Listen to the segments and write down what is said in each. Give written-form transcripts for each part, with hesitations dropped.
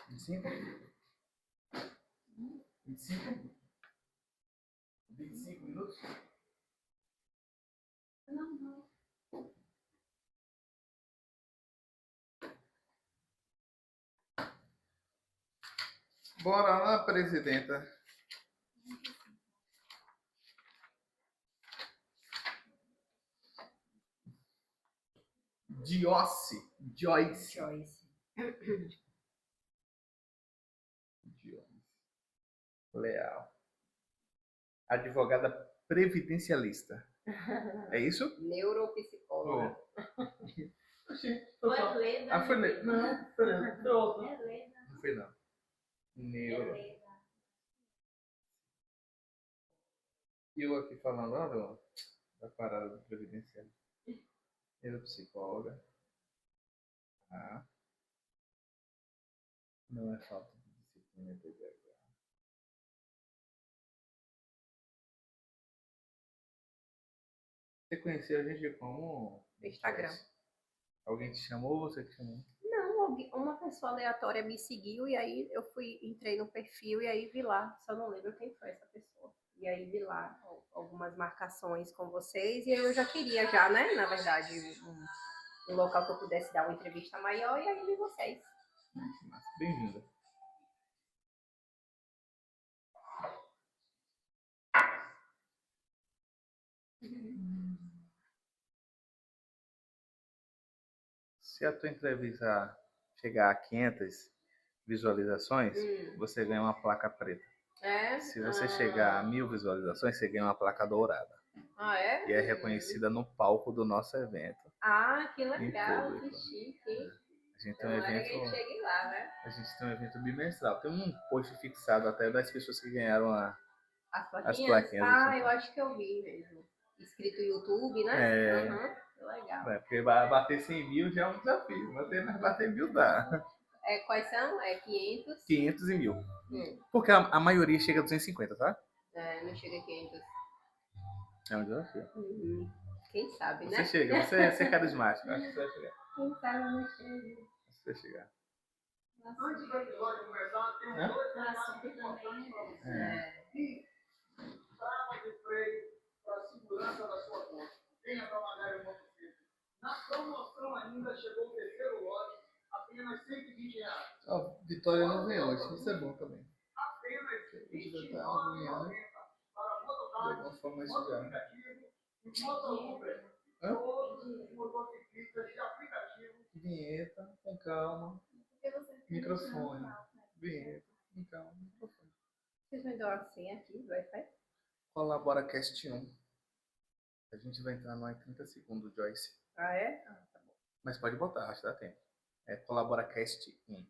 25? 25? 25 minutos? Não. Bora lá, presidenta. Joyce. Leal. Advogada previdencialista. É isso? Neuropsicóloga. Foi Leda. Foi Leda. Não, foi Leda. Foi outra. Não foi não. Neuro. E eu aqui falando, olha, da parada do previdenciário. Neuropsicóloga. Ah. Não é falta de disciplina, TDAH. Você conheceu a gente como? Instagram. Alguém te chamou ou você que chamou? Não, uma pessoa aleatória me seguiu e aí eu entrei no perfil e aí vi lá, só não lembro quem foi essa pessoa. E aí vi lá algumas marcações com vocês e eu já queria já, né, na verdade, um local que eu pudesse dar uma entrevista maior e aí vi vocês. Bem-vinda. Se a tua entrevista chegar a 500 visualizações, você ganha uma placa preta. É? Se você chegar a 1000 visualizações, você ganha uma placa dourada. Ah, é? E é reconhecida no palco do nosso evento. Ah, que legal, que chique. A gente tem um evento. Que chegue lá, né? A gente tem um evento bimestral. Tem um post fixado até das pessoas que ganharam as plaquinhas. Ah, eu acho que eu vi mesmo. Escrito YouTube, né? Legal. Porque bater 100 mil já é um desafio. Mas bater 1000 dá. Quais são? 500? 500 e 1000. Porque a maioria chega a 250, tá? Não chega a 500. É um desafio. Quem sabe, né? Você chega, você é carismático. Acho que você vai chegar. Quem sabe eu não chego. Você vai chegar. Antes do episódio começar, tem dois recados importantes. Trava de freio para a segurança da sua conta. Venha trabalhar em motocicleta. Na promoção ainda chegou o terceiro lote, apenas R$120. Vitória não vem hoje, isso é bom também. Apenas R$29,90 para mototáxi, motocicleta e motocompra. Todos os motociclistas de aplicativo. Vinheta, com calma. Microfone. Vinheta, com calma. Microfone. Vocês me dão a senha aqui do Wi-Fi? Colabora Cast 1. A gente vai entrar no ar em 30 segundos, Joyce. Ah, é? Ah, tá bom. Mas pode botar, acho que dá tempo. Colabora Cast 1.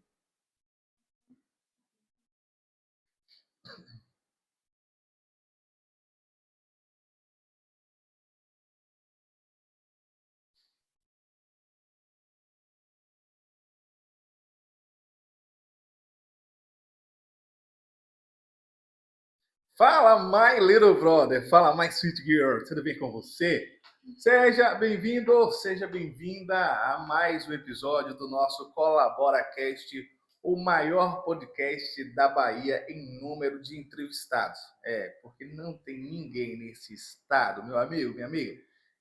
Fala, my little brother. Fala, my sweet girl. Tudo bem com você? Seja bem-vindo, seja bem-vinda a mais um episódio do nosso ColaboraCast, o maior podcast da Bahia em número de entrevistados. Porque não tem ninguém nesse estado, meu amigo, minha amiga,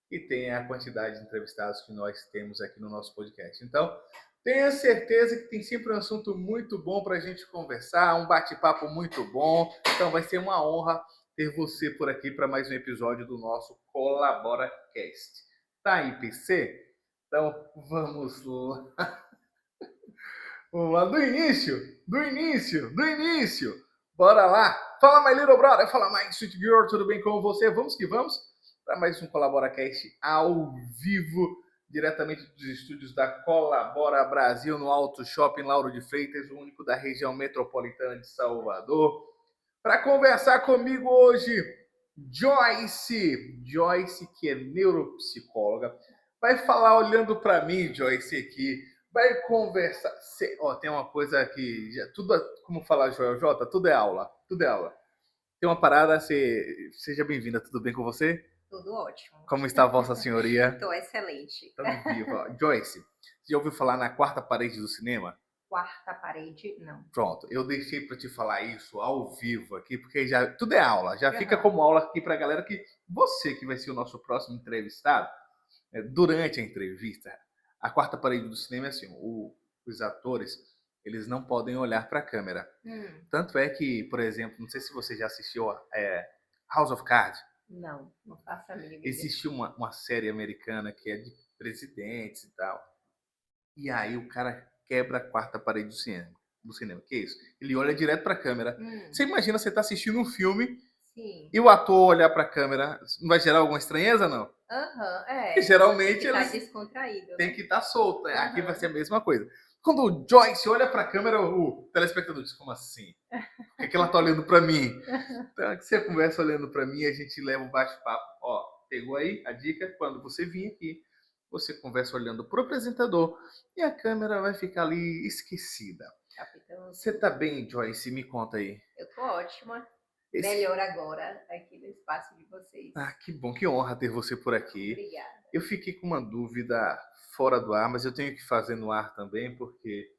que tenha a quantidade de entrevistados que nós temos aqui no nosso podcast. Então, tenha certeza que tem sempre um assunto muito bom para a gente conversar, um bate-papo muito bom. Então vai ser uma honra ter você por aqui para mais um episódio do nosso ColaboraCast. Tá aí, PC? Então vamos lá. Vamos lá do início. Bora lá. Fala, my little brother. Fala, my sweet girl. Tudo bem com você? Vamos que vamos para mais um ColaboraCast ao vivo, diretamente dos estúdios da Colabora Brasil, no Auto Shopping Lauro de Freitas, o único da região metropolitana de Salvador. Para conversar comigo hoje, Joyce, que é neuropsicóloga, vai falar olhando para mim, Joyce, aqui, vai conversar. Tem uma coisa que, tudo, como fala Joel J, tudo é aula. Tem uma parada, seja bem-vinda, tudo bem com você? Tudo ótimo. Como está a vossa senhoria? Estou excelente. Estamos viva. Joyce, você já ouviu falar na quarta parede do cinema? quarta parede, não. Pronto, eu deixei para te falar isso ao vivo aqui, porque já tudo é aula, já fica Aham. como aula aqui para a galera que você que vai ser o nosso próximo entrevistado, durante a entrevista, a quarta parede do cinema é assim, os atores, eles não podem olhar para a câmera. Tanto é que, por exemplo, não sei se você já assistiu House of Cards. Não faço a mínima ideia. Existe uma série americana que é de presidentes e tal. E aí o cara quebra a quarta parede do cinema. Que isso? Ele olha direto pra câmera. Você imagina você tá assistindo um filme Sim. e o ator olhar pra câmera, não vai gerar alguma estranheza, não? Aham, Porque geralmente tem que eles estar descontraído, têm né? que estar solto. Aqui vai Aham. ser a mesma coisa. Quando o Joyce olha pra câmera, o telespectador diz, como assim? Por que ela tá olhando pra mim? Então, é que você conversa olhando pra mim, a gente leva um bate-papo. Ó, pegou aí a dica? Quando você vir aqui, você conversa olhando pro apresentador e a câmera vai ficar ali esquecida. Capitão, Você tá bem, Joyce? Me conta aí. eu tô ótima. Esse- Melhor agora aqui no espaço de vocês. Ah, que bom, que honra ter você por aqui. Obrigada. Eu fiquei com uma dúvida fora do ar, mas eu tenho que fazer no ar também, porque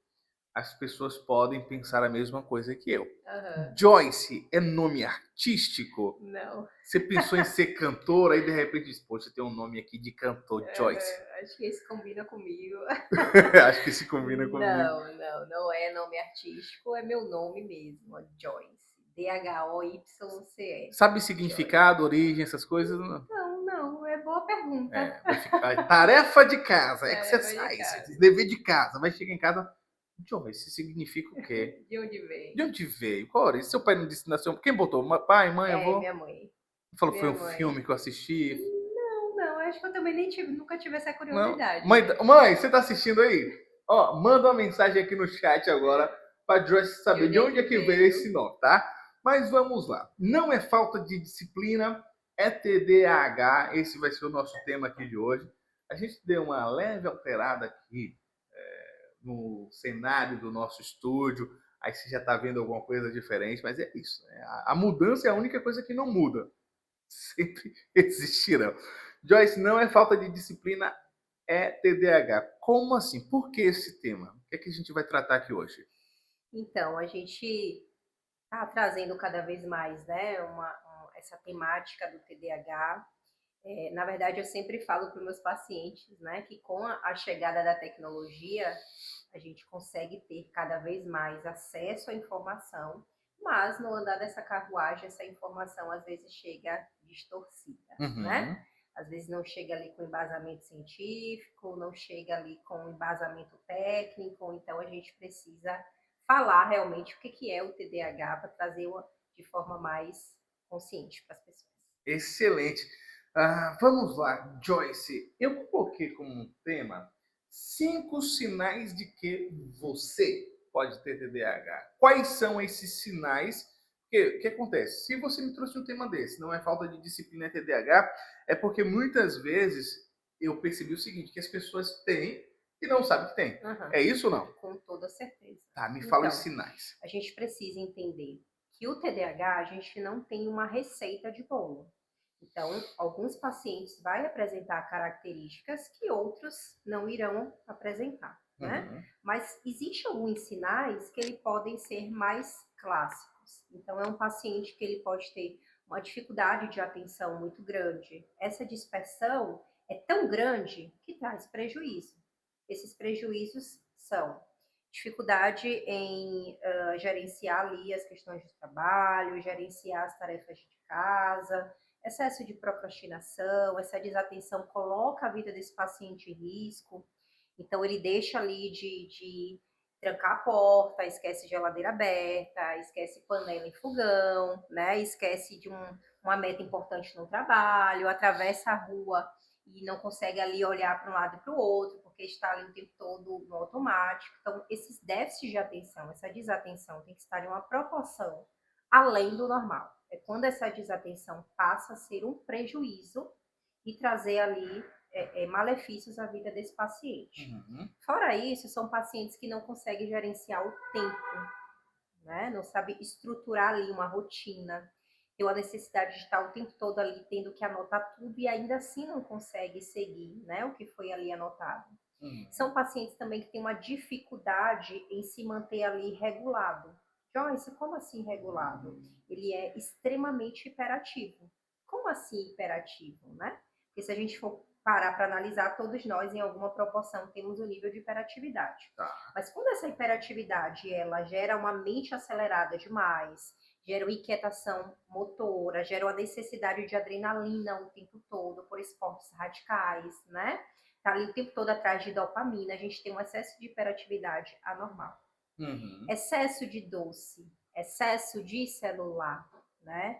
as pessoas podem pensar a mesma coisa que eu. Aham. Joyce é nome artístico? Não. Você pensou em ser cantora e de repente diz, poxa, tem um nome aqui de cantor, Joyce. Acho que esse combina comigo. Acho que se combina comigo. Não é nome artístico, é meu nome mesmo, Joyce. Dhoyce. Sabe significado, origem, essas coisas? Não, é boa pergunta. Vai ficar tarefa de casa, Tarefa de exercise, casa. dever de casa. Vai chegar em casa, Joyce, significa o quê? De onde vem? De onde veio? Qual origem? Seu pai não disse nasceu? Quem botou? Pai, mãe, avô? Minha mãe. Falou que foi minha um mãe. filme que eu assisti. Não, acho que eu também nunca tive essa Não. curiosidade. Mãe, você tá assistindo aí? Ó, manda uma mensagem aqui no chat agora pra Joyce saber de onde é que veio esse nome, tá? Mas vamos lá. Não é falta de disciplina, é TDAH. Esse vai ser o nosso tema aqui de hoje. A gente deu uma leve alterada aqui no cenário do nosso estúdio. Aí você já tá vendo alguma coisa diferente, mas é isso. Né? A mudança é a única coisa que não muda. Sempre existirão. Joyce, não é falta de disciplina, é TDAH. Como assim? Por que esse tema? O que é que a gente vai tratar aqui hoje? Então, a gente está trazendo cada vez mais, né, essa temática do TDAH. Na verdade, eu sempre falo para os meus pacientes, né, que com a chegada da tecnologia, a gente consegue ter cada vez mais acesso à informação, mas no andar dessa carruagem, essa informação às vezes chega distorcida, né? Às vezes não chega ali com embasamento científico, não chega ali com embasamento técnico, então a gente precisa falar realmente o que é o TDAH para trazer de forma mais consciente para as pessoas. Excelente. Vamos lá, Joyce. Eu coloquei como um tema 5 sinais de que você pode ter TDAH. Quais são esses sinais? O que acontece? Se você me trouxe um tema desse, não é falta de disciplina, é TDAH, é porque muitas vezes eu percebi o seguinte, que as pessoas têm e não sabem que tem. É isso ou não? Com toda certeza. Tá, me fala os sinais. A gente precisa entender que o TDAH, a gente não tem uma receita de bolo. Então, alguns pacientes vão apresentar características que outros não irão apresentar, né? Mas existem alguns sinais que ele podem ser mais clássicos. Então, é um paciente que ele pode ter uma dificuldade de atenção muito grande. Essa dispersão é tão grande que traz prejuízo. Esses prejuízos são dificuldade em gerenciar ali as questões de trabalho, gerenciar as tarefas de casa, excesso de procrastinação, essa desatenção coloca a vida desse paciente em risco. Então, ele deixa ali de trancar a porta, esquece geladeira aberta, esquece panela em fogão, né? Esquece de uma meta importante no trabalho, atravessa a rua e não consegue ali olhar para um lado e para o outro, porque está ali o tempo todo no automático. Então, esses déficits de atenção, essa desatenção tem que estar em uma proporção além do normal. É quando essa desatenção passa a ser um prejuízo e trazer ali malefícios à vida desse paciente. Fora isso, são pacientes que não conseguem gerenciar o tempo, né? Não sabem estruturar ali uma rotina, tem a necessidade de estar o tempo todo ali tendo que anotar tudo e ainda assim não consegue seguir, né, o que foi ali anotado. São pacientes também que têm uma dificuldade em se manter ali regulado. Joyce, como assim regulado? Ele é extremamente hiperativo. Como assim hiperativo, né? Porque se a gente for parar para analisar, todos nós, em alguma proporção, temos um nível de hiperatividade. Tá. Mas quando essa hiperatividade, ela gera uma mente acelerada demais, gera uma inquietação motora, gera uma necessidade de adrenalina o tempo todo por esportes radicais, né? Tá ali o tempo todo atrás de dopamina, a gente tem um excesso de hiperatividade anormal. Excesso de doce, excesso de celular, né?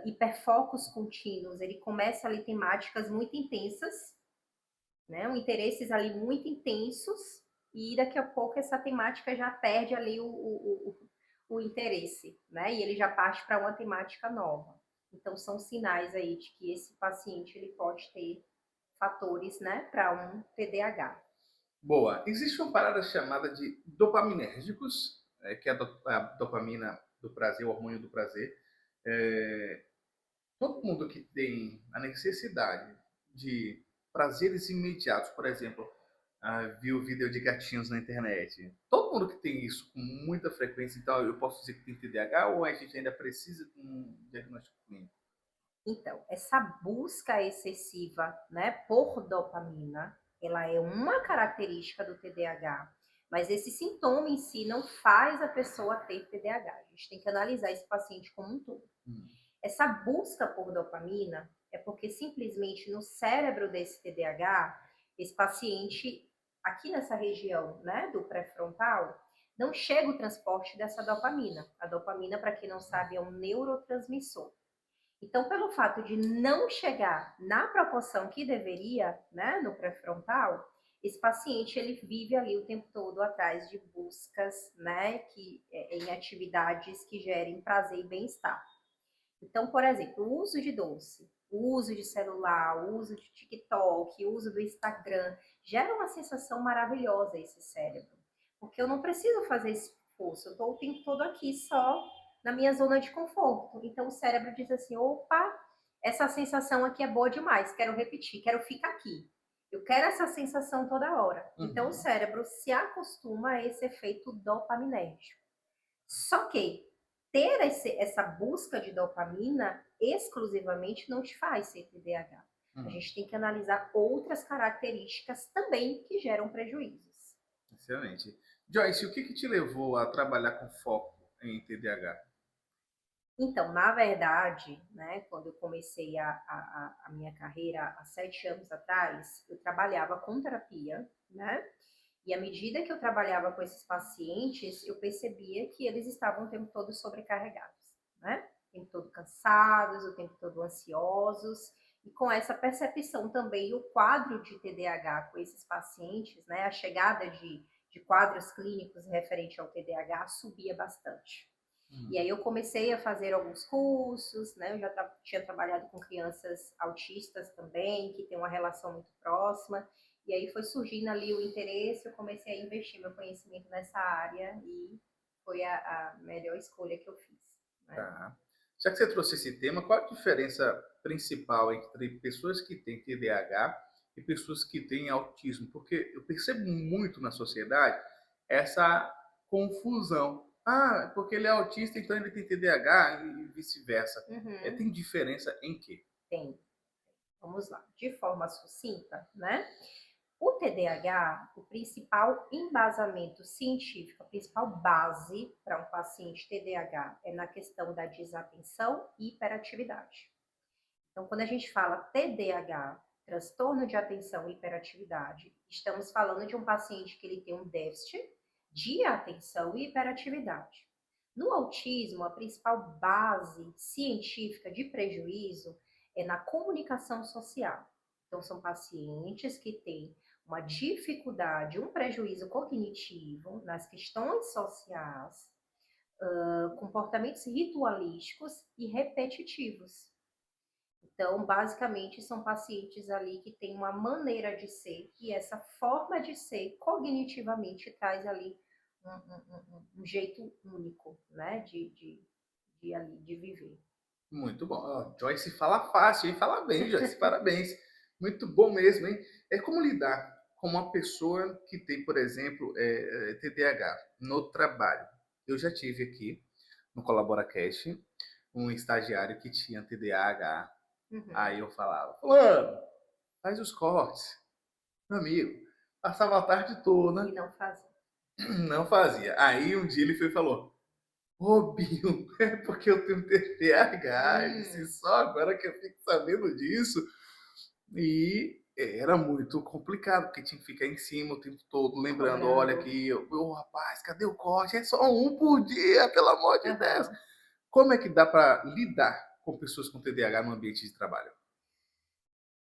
Hiperfocos contínuos, ele começa ali temáticas muito intensas, né? Interesses ali muito intensos, e daqui a pouco essa temática já perde ali o interesse, né? E ele já parte para uma temática nova. Então, são sinais aí de que esse paciente ele pode ter fatores, né, para um TDAH. Boa. Existe uma parada chamada de dopaminérgicos, que é a dopamina do prazer, o hormônio do prazer. Todo mundo que tem a necessidade de prazeres imediatos, por exemplo, viu vídeo de gatinhos na internet. Todo mundo que tem isso com muita frequência, então eu posso dizer que tem TDAH ou a gente ainda precisa de um diagnóstico clínico? Então, essa busca excessiva, né, por dopamina, ela é uma característica do TDAH, mas esse sintoma em si não faz a pessoa ter TDAH. A gente tem que analisar esse paciente como um todo. Essa busca por dopamina é porque simplesmente no cérebro desse TDAH, esse paciente, aqui nessa região, né, do pré-frontal, não chega o transporte dessa dopamina. A dopamina, para quem não sabe, é um neurotransmissor. Então, pelo fato de não chegar na proporção que deveria, né, no pré-frontal, esse paciente ele vive ali o tempo todo atrás de buscas, né, em atividades que gerem prazer e bem-estar. Então, por exemplo, o uso de doce, o uso de celular, o uso de TikTok, o uso do Instagram, gera uma sensação maravilhosa a esse cérebro. Porque eu não preciso fazer esse esforço, eu estou o tempo todo aqui só na minha zona de conforto. Então o cérebro diz assim, opa, essa sensação aqui é boa demais, quero repetir, quero ficar aqui. Eu quero essa sensação toda hora. Então o cérebro se acostuma a esse efeito dopaminérgico. Só que ter essa busca de dopamina exclusivamente não te faz ser TDAH. A gente tem que analisar outras características também que geram prejuízos. Excelente. Joyce, o que te levou a trabalhar com foco em TDAH? Então, na verdade, né, quando eu comecei a minha carreira há 7 anos atrás, eu trabalhava com terapia, né? E à medida que eu trabalhava com esses pacientes, eu percebia que eles estavam o tempo todo sobrecarregados, né? O tempo todo cansados, o tempo todo ansiosos. E com essa percepção também, o quadro de TDAH com esses pacientes, né? A chegada de quadros clínicos referente ao TDAH subia bastante. E aí eu comecei a fazer alguns cursos, né? Eu já tinha trabalhado com crianças autistas também, que tem uma relação muito próxima. E aí foi surgindo ali o interesse, eu comecei a investir meu conhecimento nessa área e foi a melhor escolha que eu fiz. Né? Tá. Já que você trouxe esse tema, qual a diferença principal entre pessoas que têm TDAH e pessoas que têm autismo? Porque eu percebo muito na sociedade essa confusão. Ah, porque ele é autista, então ele tem TDAH e vice-versa. Tem diferença em quê? Tem. Vamos lá. De forma sucinta, né? O TDAH, o principal embasamento científico, a principal base para um paciente TDAH é na questão da desatenção e hiperatividade. Então, quando a gente fala TDAH, transtorno de atenção e hiperatividade, estamos falando de um paciente que ele tem um déficit de atenção e hiperatividade. No autismo, a principal base científica de prejuízo é na comunicação social. Então, são pacientes que têm uma dificuldade, um prejuízo cognitivo nas questões sociais, comportamentos ritualísticos e repetitivos. Então, basicamente, são pacientes ali que têm uma maneira de ser e essa forma de ser cognitivamente traz ali um jeito único, né, de viver. Muito bom. Joyce fala fácil, hein? Fala bem, Joyce. Parabéns. Muito bom mesmo, hein? É como lidar com uma pessoa que tem, por exemplo, TDAH no trabalho. Eu já tive aqui no ColaboraCast um estagiário que tinha TDAH. Aí eu falava, fulano, faz os cortes. Meu amigo, passava a tarde toda. E não fazia. Não fazia. Aí um dia ele foi e falou, ô Binho, é porque eu tenho TDAH. Eu disse, só agora que eu fico sabendo disso. E era muito complicado, porque tinha que ficar em cima o tempo todo, lembrando, olha aqui, rapaz, cadê o corte? É só um por dia, pelo amor de Deus. Como é que dá para lidar com pessoas com TDAH no ambiente de trabalho?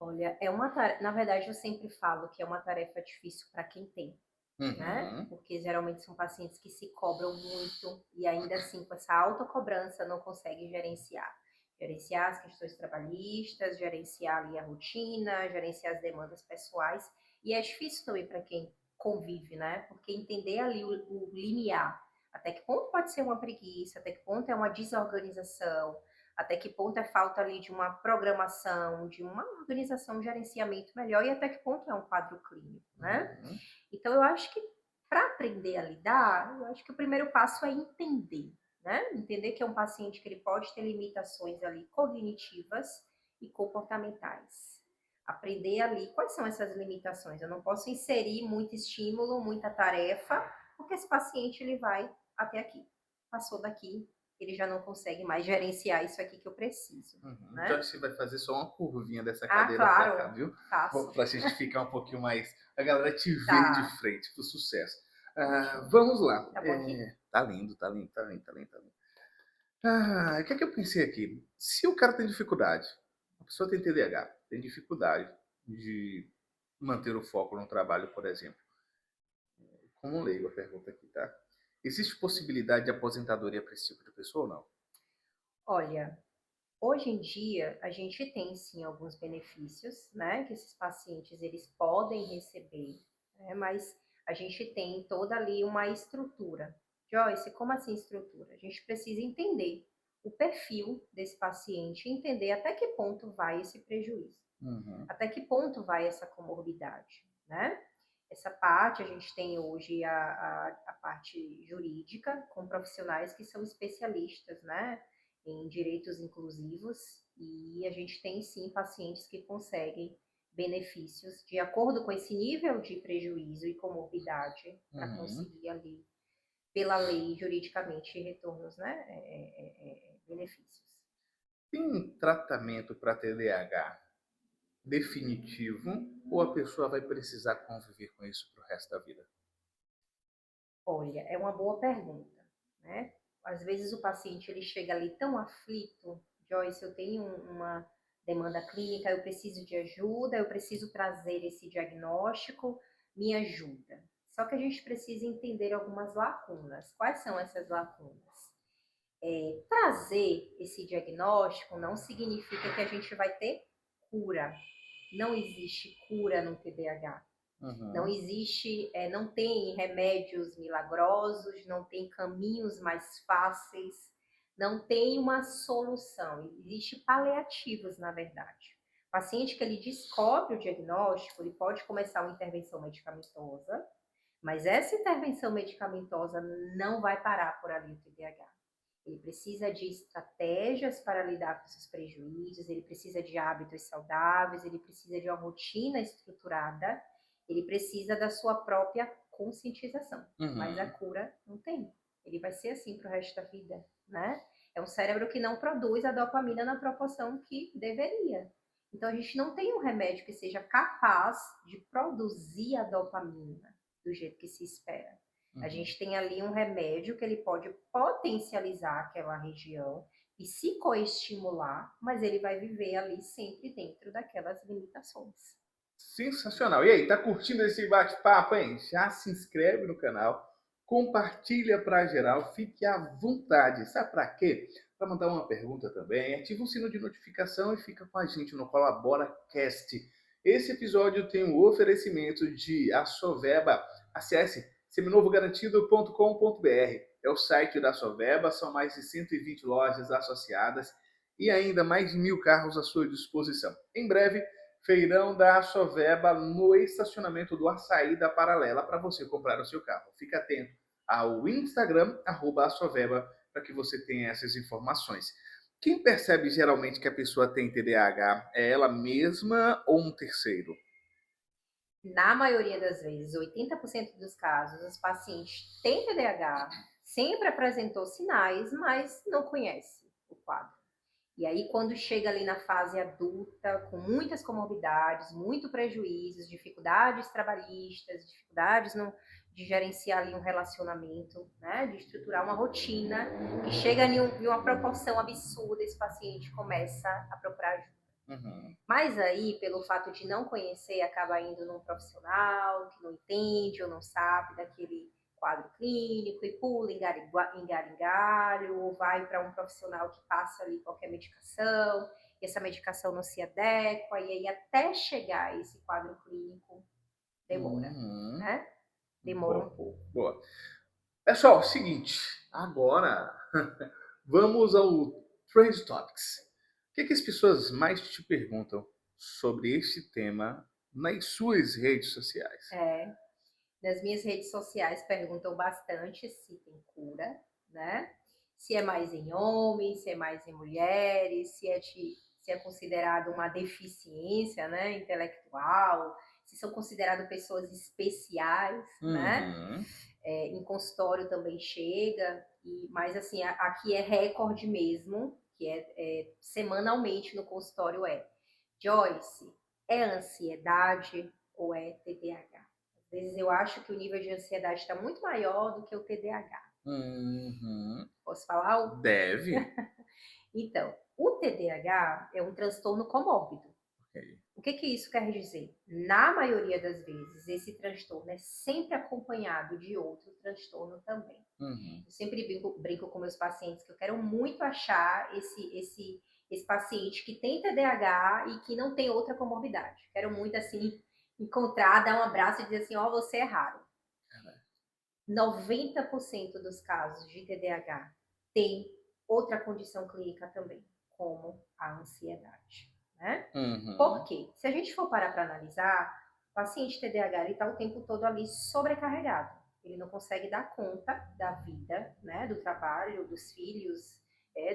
Olha, é uma tarefa, na verdade eu sempre falo que é uma tarefa difícil para quem tem, né? Porque geralmente são pacientes que se cobram muito e ainda assim com essa autocobrança não conseguem gerenciar. Gerenciar as questões trabalhistas, gerenciar ali a rotina, gerenciar as demandas pessoais. E é difícil também para quem convive, né? Porque entender ali o limiar, até que ponto pode ser uma preguiça, até que ponto é uma desorganização, até que ponto é falta ali de uma programação, de uma organização, um gerenciamento melhor e até que ponto é um quadro clínico, né? Então, eu acho que para aprender a lidar, eu acho que o primeiro passo é entender, né? Entender que é um paciente que ele pode ter limitações ali cognitivas e comportamentais. Aprender ali quais são essas limitações. Eu não posso inserir muito estímulo, muita tarefa, porque esse paciente ele vai até aqui. Passou daqui, ele já não consegue mais gerenciar isso aqui que eu preciso. Né? Então você vai fazer só uma curvinha dessa cadeira pra cá, viu? Pra gente ficar um pouquinho mais... A galera te ver de frente pro sucesso. Vamos lá. Tá lindo. O que é que eu pensei aqui? Se o cara tem dificuldade, a pessoa tem TDAH, tem dificuldade de manter o foco no trabalho, por exemplo. Como leigo a pergunta aqui, tá? Existe possibilidade de aposentadoria para esse tipo de pessoa ou não? Olha, hoje em dia a gente tem sim alguns benefícios, né, que esses pacientes eles podem receber, né, mas a gente tem toda ali uma estrutura. Joyce, como assim estrutura? A gente precisa entender o perfil desse paciente, entender até que ponto vai esse prejuízo, até que ponto vai essa comorbidade, né? Essa parte, a gente tem hoje a parte jurídica, com profissionais que são especialistas, né, em direitos inclusivos, e a gente tem sim pacientes que conseguem benefícios de acordo com esse nível de prejuízo e comorbidade para conseguir ali, pela lei, juridicamente, retornos, né, benefícios. Tem tratamento para TDAH definitivo ou a pessoa vai precisar conviver com isso pro resto da vida? Olha, é uma boa pergunta, né? Às vezes o paciente ele chega ali tão aflito, Joyce, eu tenho uma demanda clínica, eu preciso de ajuda, eu preciso trazer esse diagnóstico, me ajuda. Só que a gente precisa entender algumas lacunas. Quais são essas lacunas? Trazer esse diagnóstico não significa que a gente vai ter cura. Não existe cura no TDAH. Não existe, não tem remédios milagrosos, não tem caminhos mais fáceis, não tem uma solução. Existe paliativos, na verdade. O paciente que ele descobre o diagnóstico, ele pode começar uma intervenção medicamentosa, mas essa intervenção medicamentosa não vai parar por ali o TDAH. Ele precisa de estratégias para lidar com esses prejuízos, ele precisa de hábitos saudáveis, ele precisa de uma rotina estruturada, ele precisa da sua própria conscientização. Mas a cura não tem. Ele vai ser assim para o resto da vida, né? É um cérebro que não produz a dopamina na proporção que deveria. Então, a gente não tem um remédio que seja capaz de produzir a dopamina do jeito que se espera. A gente tem ali um remédio que ele pode potencializar aquela região, psicoestimular, mas ele vai viver ali sempre dentro daquelas limitações. Sensacional. E aí, tá curtindo esse bate-papo, hein? Já se inscreve no canal, compartilha para geral, fique à vontade. Sabe para quê? Para mandar uma pergunta também, ativa o sino de notificação e fica com a gente no ColaboraCast. Esse episódio tem um oferecimento de Asoveba. Acesse seminovogarantido.com.br. É o site da Asoveba, são mais de 120 lojas associadas e ainda mais de 1000 carros à sua disposição. Em breve, Feirão da Açoveba no estacionamento do Açaí da Paralela para você comprar o seu carro. Fique atento ao Instagram, @Açoveba, para que você tenha essas informações. Quem percebe geralmente que a pessoa tem TDAH é ela mesma ou um terceiro? Na maioria das vezes, 80% dos casos, os pacientes têm TDAH, sempre apresentou sinais, mas não conhece o quadro. E aí, quando chega ali na fase adulta, com muitas comorbidades, muito prejuízos, dificuldades trabalhistas, dificuldades de gerenciar ali um relacionamento, né, de estruturar uma rotina, que chega em uma proporção absurda, esse paciente começa a procurar ajuda. Uhum. Mas aí, pelo fato de não conhecer, acaba indo num profissional que não entende ou não sabe daquele quadro clínico e pula em galho em galho, ou vai para um profissional que passa ali qualquer medicação, e essa medicação não se adequa, e aí até chegar a esse quadro clínico, demora, né? Demora um pouco. Boa. Pessoal, seguinte, agora vamos ao Trend Topics. O que as pessoas mais te perguntam sobre este tema nas suas redes sociais? Nas minhas redes sociais perguntam bastante se tem cura, né? Se é mais em homens, se é mais em mulheres, se é considerado uma deficiência, né, intelectual, se são consideradas pessoas especiais, né? Em consultório também chega, mas assim, aqui é recorde mesmo, que é semanalmente no consultório Joyce, é ansiedade ou é TDAH? Às vezes eu acho que o nível de ansiedade está muito maior do que o TDAH. Posso falar? Deve. Então, o TDAH é um transtorno comórbido. Ok. O que isso quer dizer? Na maioria das vezes, esse transtorno é sempre acompanhado de outro transtorno também. Eu sempre brinco com meus pacientes que eu quero muito achar esse paciente que tem TDAH e que não tem outra comorbidade. Quero muito, assim, encontrar, dar um abraço e dizer assim, ó, você é raro. 90% dos casos de TDAH tem outra condição clínica também, como a ansiedade, né? Por quê? Se a gente for parar para analisar, o paciente TDAH está o tempo todo ali sobrecarregado. Ele não consegue dar conta da vida, né, do trabalho, dos filhos,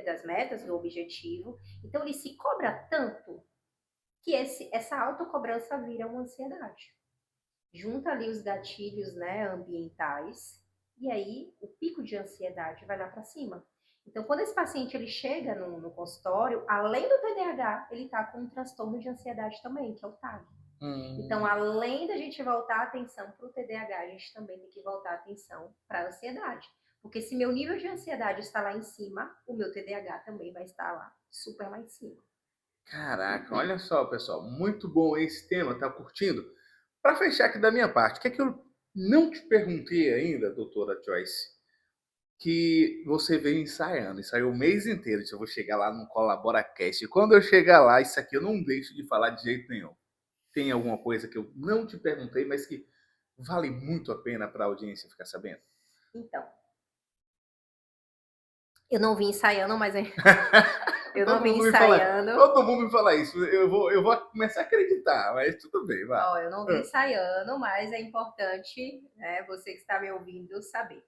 das metas, do objetivo. Então, ele se cobra tanto que essa autocobrança vira uma ansiedade. Junta ali os gatilhos, né, ambientais, e aí o pico de ansiedade vai lá para cima. Então, quando esse paciente ele chega no consultório, além do TDAH, ele está com um transtorno de ansiedade também, que é o TAG. Então, além da gente voltar a atenção para o TDAH, a gente também tem que voltar a atenção para a ansiedade. Porque se meu nível de ansiedade está lá em cima, o meu TDAH também vai estar lá, super lá em cima. Caraca, olha só, pessoal, muito bom esse tema, tá curtindo? Para fechar aqui da minha parte, o que é que eu não te perguntei ainda, doutora Joyce, que você veio ensaiando, ensaiou o mês inteiro, eu vou chegar lá no ColaboraCast, e quando eu chegar lá, isso aqui eu não deixo de falar de jeito nenhum. Tem alguma coisa que eu não te perguntei, mas que vale muito a pena para a audiência ficar sabendo? Então, eu não vim ensaiando, mas eu não vim ensaiando. Todo mundo me fala isso. Eu vou começar a acreditar, mas tudo bem, vai. Eu não vim ensaiando, mas é importante, né, você que está me ouvindo saber.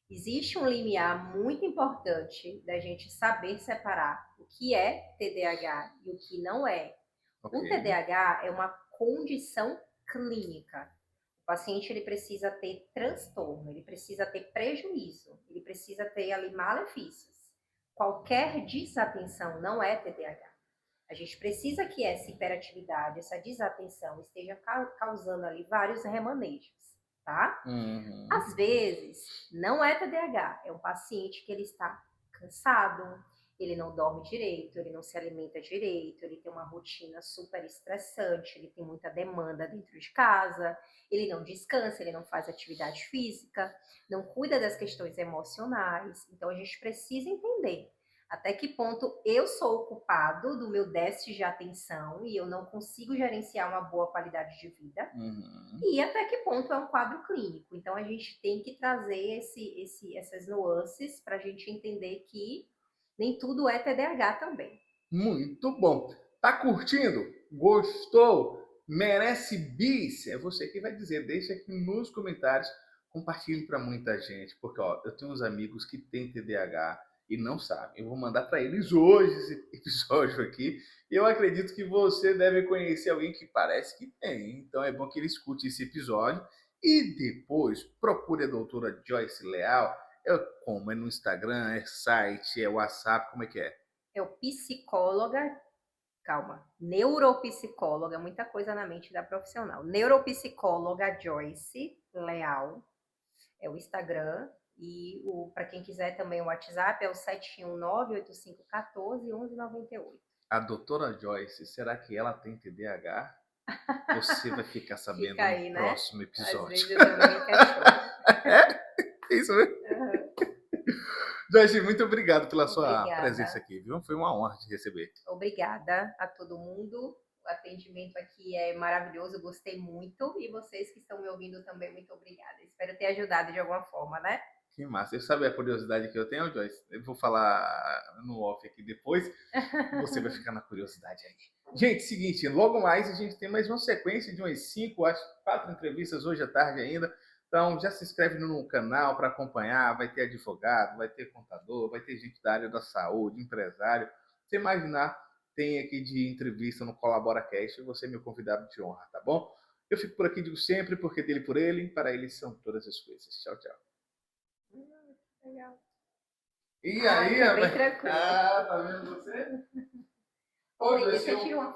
Existe um limiar muito importante da gente saber separar o que é TDAH e o que não é. Okay. O TDAH é uma condição clínica. O paciente ele precisa ter transtorno, ele precisa ter prejuízo, ele precisa ter ali malefícios. Qualquer desatenção não é TDAH. A gente precisa que essa hiperatividade, essa desatenção esteja causando ali vários remanejos, tá? Às vezes, não é TDAH, é um paciente que ele está cansado, ele não dorme direito, ele não se alimenta direito, ele tem uma rotina super estressante, ele tem muita demanda dentro de casa, ele não descansa, ele não faz atividade física, não cuida das questões emocionais. Então, a gente precisa entender até que ponto eu sou o culpado do meu déficit de atenção e eu não consigo gerenciar uma boa qualidade de vida, e até que ponto é um quadro clínico. Então, a gente tem que trazer essas nuances para a gente entender que nem tudo é TDAH também. Muito bom. Tá curtindo? Gostou? Merece bis? É você que vai dizer. Deixa aqui nos comentários. Compartilhe para muita gente. Porque ó, eu tenho uns amigos que têm TDAH e não sabem. Eu vou mandar para eles hoje esse episódio aqui. E eu acredito que você deve conhecer alguém que parece que tem. Então é bom que ele escute esse episódio. E depois procure a doutora Joyce Leal. Como? É no Instagram, é site, é WhatsApp, como é que é? É o psicóloga, calma, neuropsicóloga, muita coisa na mente da profissional. Neuropsicóloga Joyce Leal é o Instagram. E para quem quiser também o WhatsApp é o 71985141198. A doutora Joyce, será que ela tem TDAH? Você vai ficar sabendo Fica aí, no né? próximo Às episódio. vezes eu também me questiono. É isso mesmo? Joyce, muito obrigado pela sua Obrigada. presença aqui, viu? Foi uma honra te receber. Obrigada a todo mundo. O atendimento aqui é maravilhoso, gostei muito. E vocês que estão me ouvindo também, muito obrigada. Espero ter ajudado de alguma forma, né? Que massa. Você sabe a curiosidade que eu tenho, Joyce? Eu vou falar no off aqui depois. Você vai ficar na curiosidade aí. Gente, seguinte, logo mais a gente tem mais uma sequência de umas 5, acho 4 entrevistas hoje à tarde ainda. Então já se inscreve no canal para acompanhar. Vai ter advogado, vai ter contador, vai ter gente da área da saúde, empresário. Você imaginar, tem aqui de entrevista no ColaboraCast. Você é meu convidado de honra, tá bom? Eu fico por aqui, digo sempre, porque dele por ele, para ele são todas as coisas. Tchau, tchau. Legal. E aí, Tá bem rapaz? tranquilo. Ah, tá vendo você? Ô, Oi, Joyce, você tirou uma